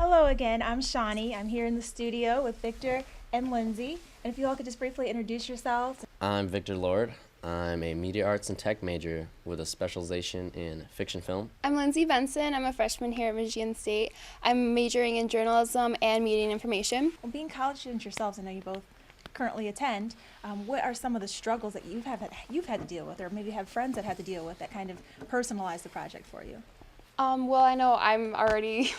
Hello again, I'm Shawnee. I'm here in the studio with Victor and Lindsay. And if you all could just briefly introduce yourselves. I'm Victor Lord. I'm a media arts and tech major with a specialization in fiction film. I'm Lindsay Benson. I'm a freshman here at Michigan State. I'm majoring in journalism and media and information. Well, being college students yourselves, I know you both currently attend. What are some of the struggles that you've had to deal with, or maybe have friends that had to deal with, that kind of personalized the project for you? Well, I know I'm already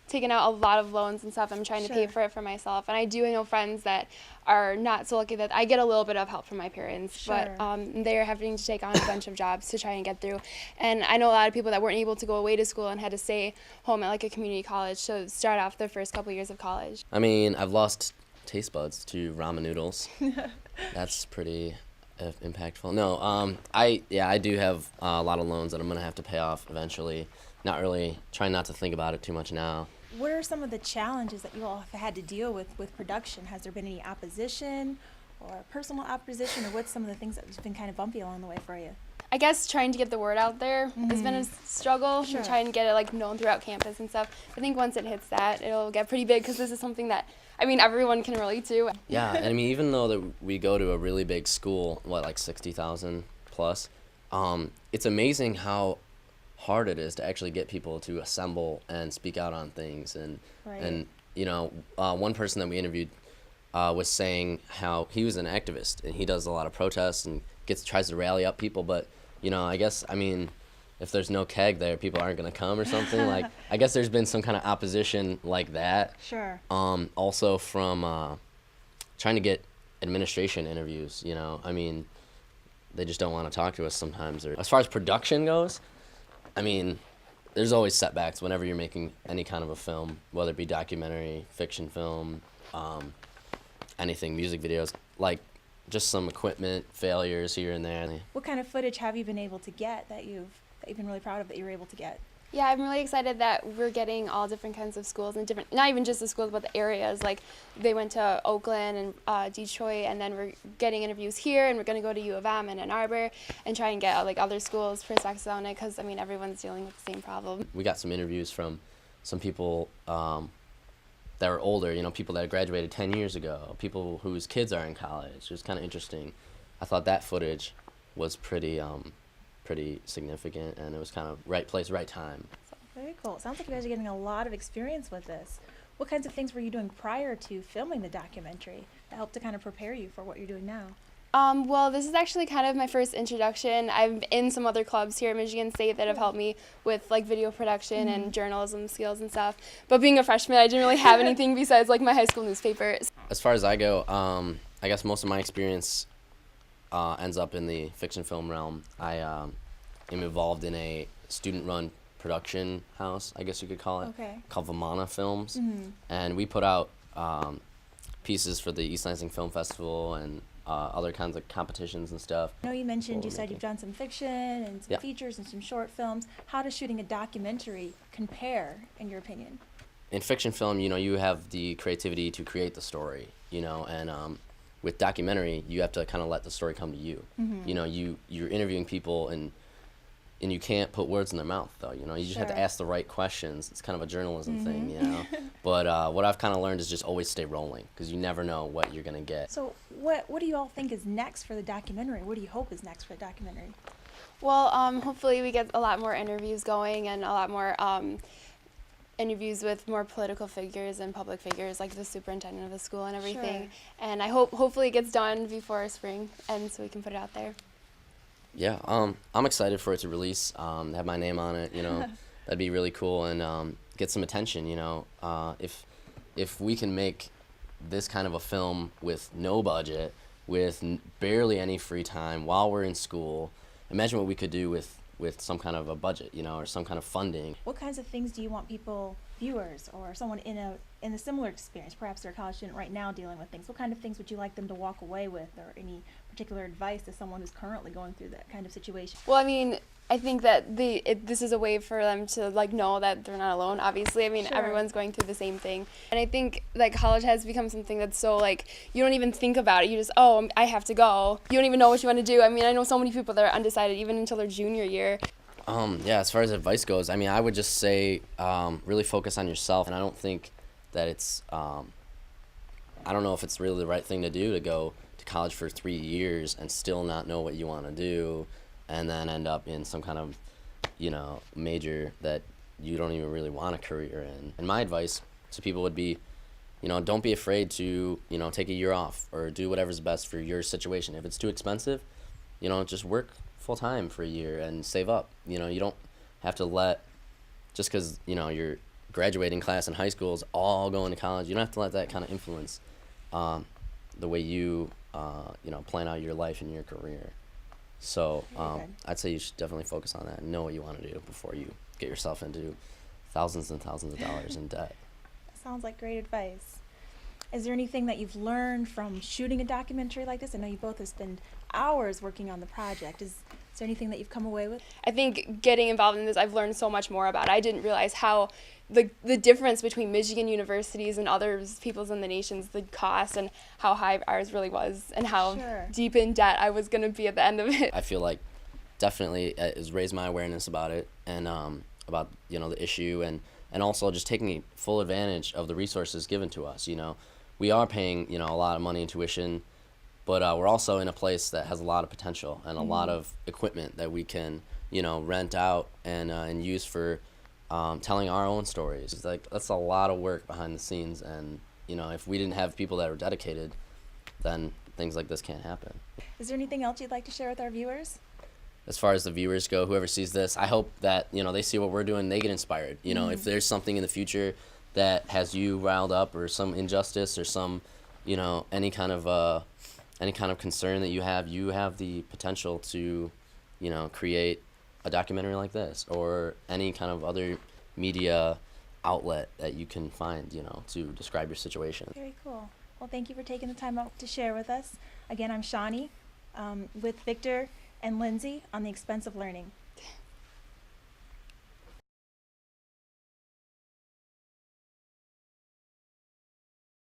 taking out a lot of loans and stuff. I'm trying to pay for it for myself. And I do know friends that are not so lucky that I get a little bit of help from my parents. But they're having to take on a bunch of jobs to try and get through. And I know a lot of people that weren't able to go away to school and had to stay home at like a community college to start off their first couple years of college. I mean, I've lost taste buds to ramen noodles. That's pretty impactful. No, I do have a lot of loans that I'm going to have to pay off eventually. Not really, trying not to think about it too much now. What are some of the challenges that you all have had to deal with production? Has there been any opposition or personal opposition, or what's some of the things that have been kind of bumpy along the way for you? I guess trying to get the word out there has been a struggle, trying to get it like known throughout campus and stuff. I think once it hits that, it'll get pretty big because this is something that, I mean, everyone can relate to. Yeah, and I mean, even though that we go to a really big school, like 60,000 plus, it's amazing how hard it is to actually get people to assemble and speak out on things. And you know, one person that we interviewed was saying how he was an activist and he does a lot of protests and tries to rally up people, but you know, I guess, I mean, if there's no keg there, people aren't going to come or something. Like, I guess there's been some kind of opposition like that. Sure. Also from trying to get administration interviews, you know. I mean, they just don't want to talk to us sometimes. Or as far as production goes, I mean, there's always setbacks whenever you're making any kind of a film, whether it be documentary, fiction film, anything, music videos, like just some equipment failures here and there. What kind of footage have you been able to get that you've been really proud of that you were able to get? Yeah, I'm really excited that we're getting all different kinds of schools and different, not even just the schools, but the areas. Like, they went to Oakland and Detroit, and then we're getting interviews here, and we're going to go to U of M and Ann Arbor and try and get like other schools' perspectives on it, because I mean, everyone's dealing with the same problem. We got some interviews from some people that are older, you know, people that graduated 10 years ago, people whose kids are in college. It was kind of interesting. I thought that footage was pretty significant, and it was kind of right place, right time. Very cool. Sounds like you guys are getting a lot of experience with this. What kinds of things were you doing prior to filming the documentary that helped to kind of prepare you for what you're doing now? Well, this is actually kind of my first introduction. I'm in some other clubs here at Michigan State that have helped me with like video production and journalism skills and stuff. But being a freshman, I didn't really have anything besides like my high school newspaper. As far as I go, I guess most of my experience ends up in the fiction film realm. I am involved in a student-run production house, I guess you could call it, called Vamana Films. And we put out pieces for the East Lansing Film Festival and other kinds of competitions and stuff. I know you mentioned, you said you've done some fiction and some features and some short films. How does shooting a documentary compare, in your opinion? In fiction film, you know, you have the creativity to create the story, you know, and with documentary, you have to kind of let the story come to you. You know, you're interviewing people, and you can't put words in their mouth, though. You know, you just have to ask the right questions. It's kind of a journalism thing, you know. But what I've kind of learned is just always stay rolling, because you never know what you're gonna get. So what do you all think is next for the documentary? What do you hope is next for the documentary? Well, hopefully we get a lot more interviews going, and a lot more interviews with more political figures and public figures, like the superintendent of the school and everything. And I hopefully it gets done before spring, and so we can put it out there. Yeah, I'm excited for it to release, have my name on it, you know. That'd be really cool, and get some attention, you know. If we can make this kind of a film with no budget, with barely any free time while we're in school, imagine what we could do with some kind of a budget, you know, or some kind of funding. What kinds of things do you want people, viewers, or someone in a similar experience, perhaps they're a college student right now dealing with things, what kind of things would you like them to walk away with, or any particular advice to someone who's currently going through that kind of situation? Well, I mean, I think that this is a way for them to like know that they're not alone. Obviously, I mean, everyone's going through the same thing, and I think like college has become something that's so like you don't even think about it. You just I have to go. You don't even know what you want to do. I mean, I know so many people that are undecided even until their junior year. Yeah, as far as advice goes, I mean, I would just say really focus on yourself, and I don't think that it's I don't know if it's really the right thing to do to go to college for 3 years and still not know what you want to do, and then end up in some kind of, major that you don't even really want a career in. And my advice to people would be, don't be afraid to, take a year off or do whatever's best for your situation. If it's too expensive, just work full time for a year and save up. You don't have to let, just because, your graduating class in high school is all going to college, you don't have to let that kind of influence the way you, plan out your life and your career. So I'd say you should definitely focus on that and know what you want to do before you get yourself into thousands and thousands of dollars in debt. Sounds like great advice. Is there anything that you've learned from shooting a documentary like this? I know you both have spent hours working on the project. Is there anything that you've come away with? I think getting involved in this, I've learned so much more about it. I didn't realize how the difference between Michigan universities and other peoples in the nations, the cost, and how high ours really was, and how deep in debt I was going to be at the end of it. I feel like definitely it has raised my awareness about it, and about the issue, and also just taking full advantage of the resources given to us. We are paying a lot of money in tuition, but we're also in a place that has a lot of potential and a lot of equipment that we can rent out and use for telling our own stories. It's like that's a lot of work behind the scenes, and if we didn't have people that are dedicated, then things like this can't happen. Is there anything else you'd like to share with our viewers? As far as the viewers go, whoever sees this, I hope that they see what we're doing, they get inspired. If there's something in the future that has you riled up, or some injustice, or some any kind of concern that you have the potential to create a documentary like this, or any kind of other media outlet that you can find to describe your situation. Very cool. Well, thank you for taking the time out to share with us. Again, I'm Shawnee with Victor and Lindsay on The Expense of Learning.